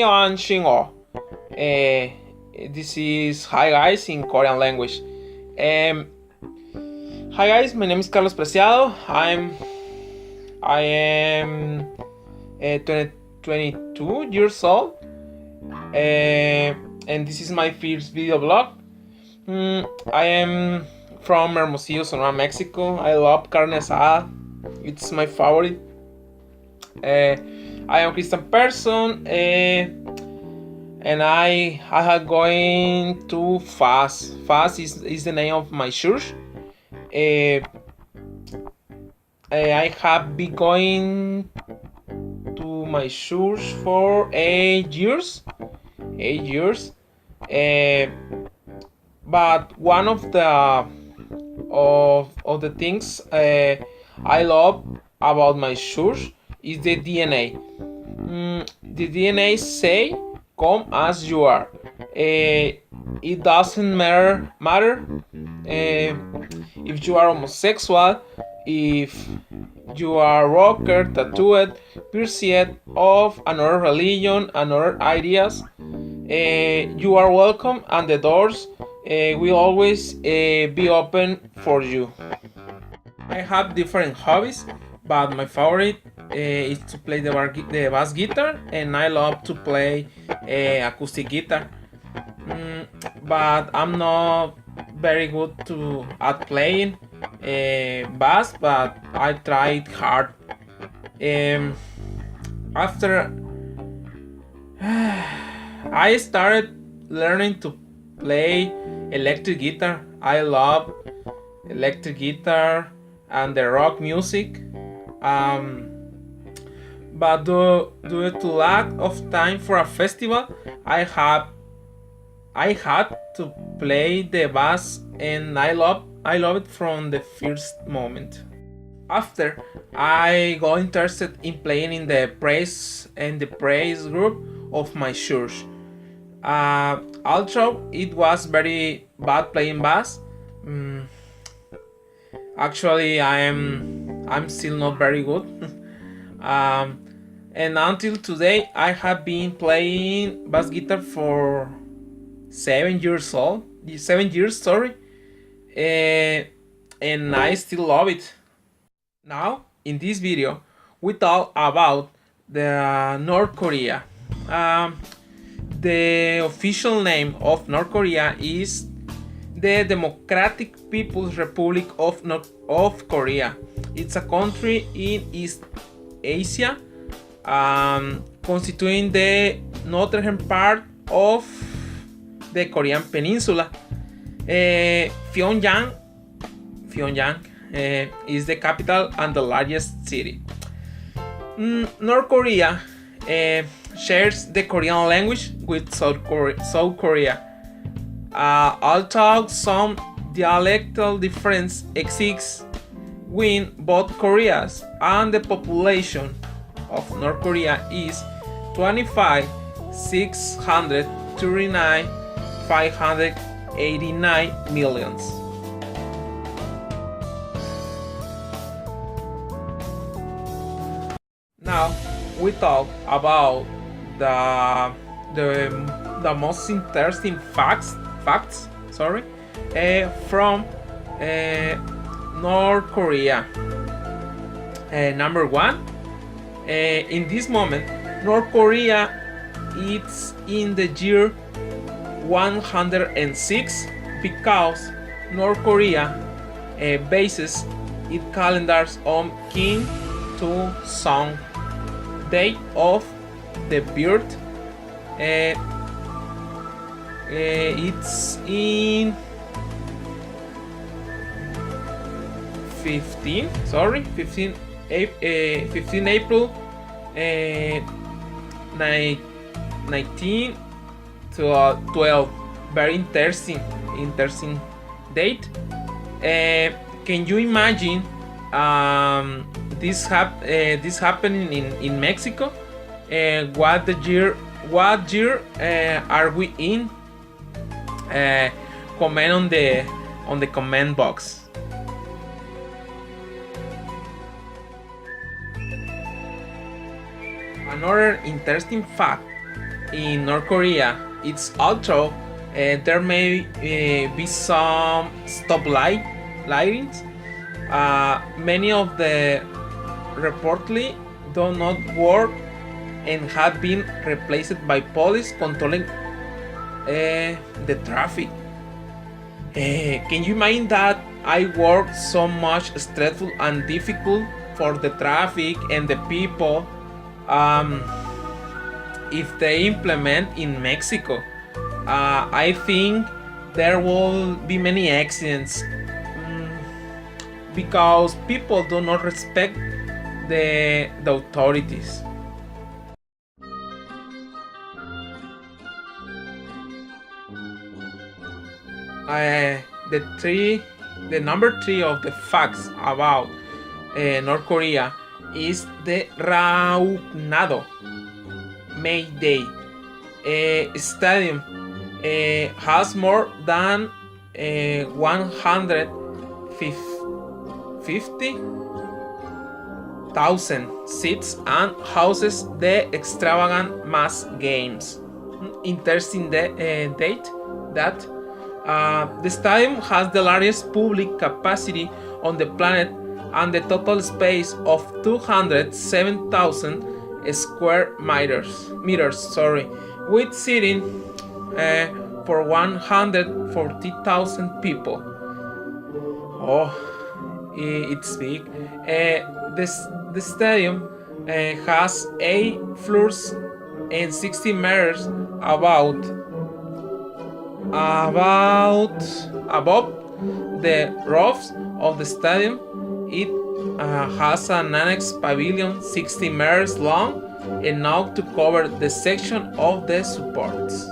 안녕하세요. This is hi guys in Korean language. Hi guys, my name is Carlos Preciado. I am 22 years old, and this is my first video blog. I am from Hermosillo, Sonora, Mexico. I love carne asada. It's my favorite. I am a Christian person, and I have going to fast. Fast is the name of my church. I have been going to my church for 8 years. 8 years. But one of the things I love about my church is the DNA. The DNA say, "Come as you are." It doesn't matter if you are homosexual, if you are rocker, tattooed, pursuit of another religion, another ideas. You are welcome, and the doors will always be open for you. I have different hobbies, but my favorite is to play the bass guitar, and I love to play acoustic guitar. But I'm not very good at playing bass, but I tried hard. After I started learning to play electric guitar. I love electric guitar and the rock music. But due to lack of time for a festival, I had to play the bass, and I love it from the first moment. After I got interested in playing in the praise group of my church. Although it was very bad playing bass, actually I'm still not very good. And until today, I have been playing bass guitar for 7 years old. 7 years, sorry, and I still love it. Now, in this video, we talk about the North Korea. The official name of North Korea is the Democratic People's Republic of Korea. It's a country in East Asia, constituting the northern part of the Korean Peninsula. Pyongyang is the capital and the largest city. North Korea shares the Korean language with South Korea. Although some dialectal difference exists within both Koreas, and the population of North Korea is 25,639,589 millions. Now we talk about the most interesting facts from North Korea. Number one, in this moment, North Korea is in the year 106 because North Korea bases its calendars on Kim Il Sung date of the birth. It's in 15 April 19 to 12. Very interesting date. Can you imagine this happening in Mexico? What year are we in? Comment on the comment box. Another interesting fact in North Korea. It's although there may be some lightings. Many of the reportedly do not work and have been replaced by police controlling the traffic. Can you imagine that I work so much stressful and difficult for the traffic and the people if they implement in Mexico? I think there will be many accidents because people do not respect the authorities. The number three of the facts about North Korea is the Rauknado May Day stadium. Has more than 150,000 seats and houses the extravagant mass games. Interesting date that the stadium has the largest public capacity on the planet and the total space of 207,000 square meters, with seating for 140,000 people. Oh, it's big. The stadium has 8 floors and 60 meters above the roofs of the stadium. It has an annex pavilion 60 meters long, enough to cover the section of the supports.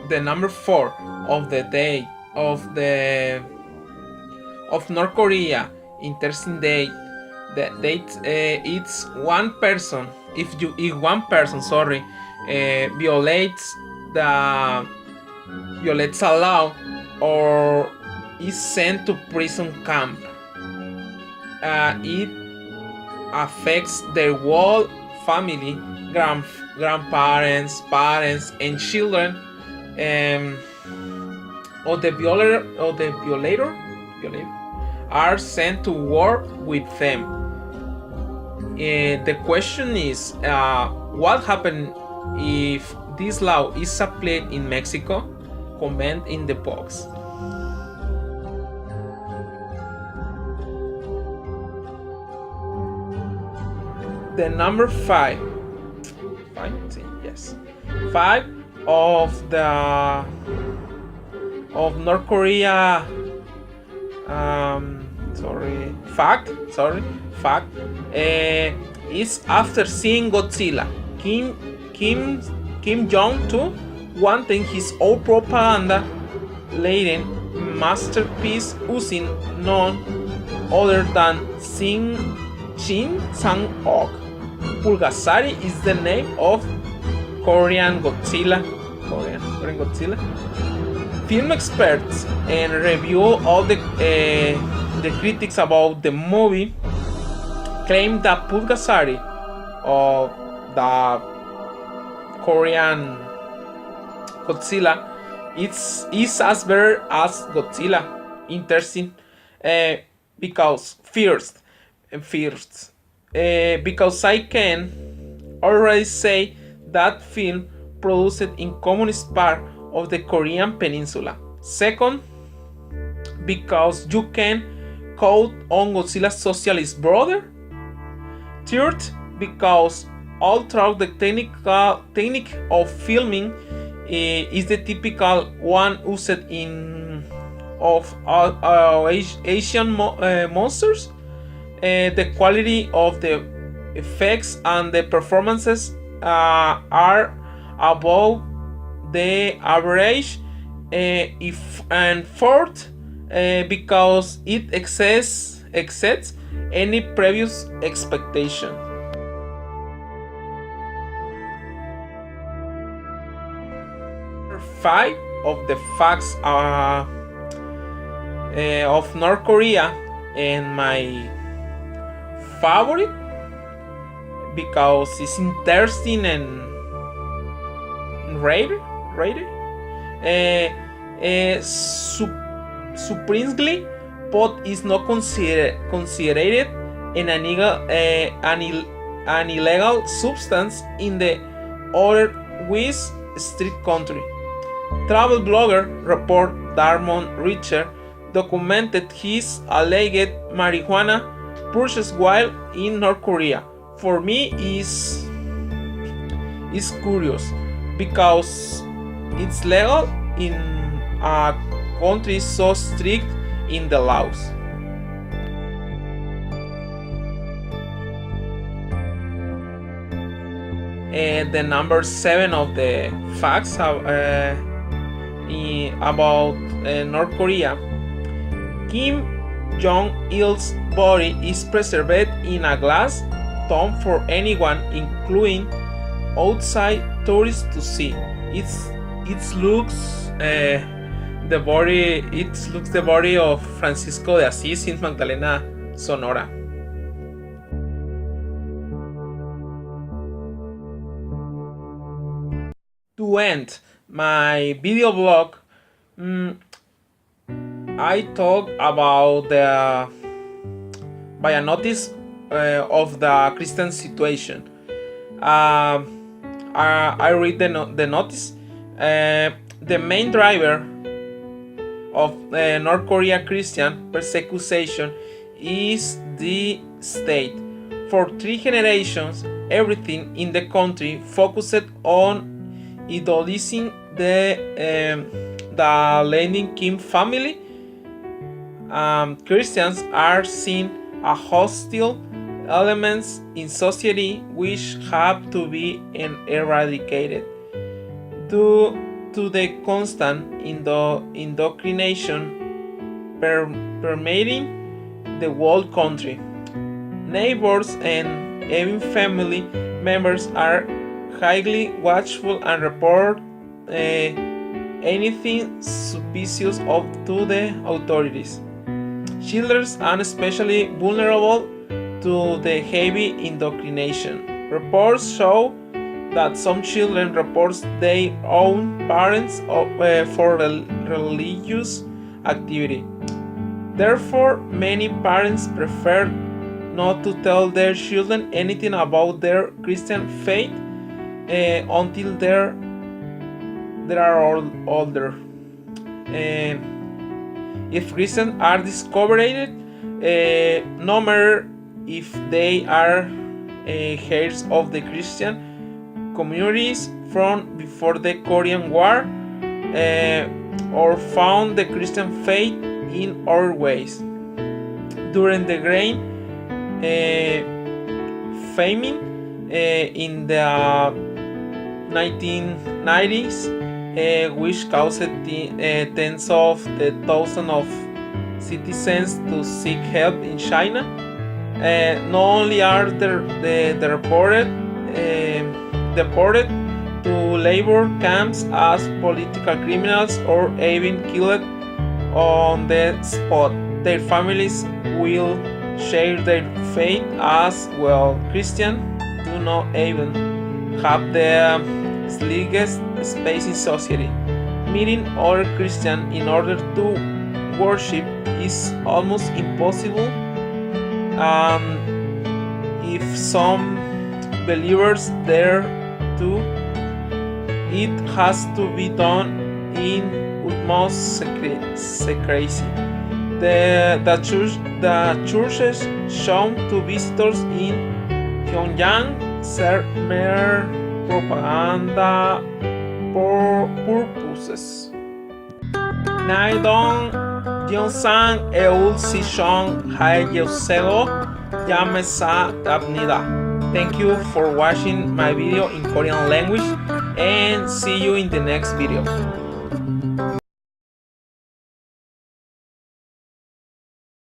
The number 4 of the day of North Korea interesting date. The date it's one person. If one person, violates a law or is sent to prison camp, it affects their whole family, grandparents, parents, and children. Or the violator are sent to work with them. The question is, what happens if this law is applied in Mexico? Comment in the box. The number 5 of North Korea fact is after seeing Godzilla, Kim Jong-un wanting his own propaganda laden masterpiece using none other than Shin Sang-ok. Pulgasari is the name of Korean Godzilla. Film experts and review all the critics about the movie claim that Pulgasari of the Korean Godzilla is as better as Godzilla. Interesting, because because I can already say that film produced in communist part of the Korean peninsula. Second, because you can count on Godzilla's socialist brother. Third, because all through the technique of filming is the typical one used in Asian monsters. The quality of the effects and the performances are above the average. And fourth, because it exceeds any previous expectation. Five of the facts of North Korea and my favorite because it's interesting and rare. Surprisingly, pot is not considered an illegal substance in the other West Street country. Travel blogger report Darmon Richard documented his alleged marijuana purchase while in North Korea. For me, is curious because it's legal in a country so strict in the laws. The number 7 of the facts about North Korea. Kim Jong-il's body is preserved in a glass tomb for anyone, including outside tourists, to see. It looks the body of Francisco de Asís in Magdalena, Sonora. To end my video blog, I talk about the by a notice of the Christian situation. I read the notice. The main driver of North Korea Christian persecution is the state. For 3 generations, everything in the country focused on idolizing the Lenin Kim family. Christians are seen as hostile elements in society which have to be eradicated. Due to the constant indoctrination permeating the whole country, neighbors and even family members are highly watchful and report anything suspicious to the authorities. Children are especially vulnerable to the heavy indoctrination. Reports show that some children report their own parents for religious activity. Therefore, many parents prefer not to tell their children anything about their Christian faith until they are older. If Christians are discovered, no matter if they are heirs of the Christian communities from before the Korean War, or found the Christian faith in other ways. During the grain famine in the 1990s, which caused tens of thousands of citizens to seek help in China. Not only are they deported to labor camps as political criminals or even killed on the spot, their families will share their faith as well. Christians do not even have the slightest space in society. Meeting other Christians in order to worship is almost impossible. If some believers dare to, it has to be done in utmost secrecy. The churches shown to visitors in Pyongyang serve mere propaganda purposes. Naidong Gyeongsang Eul Sishong Haeyosego Yamesa Abnida. Thank you for watching my video in Korean language and see you in the next video.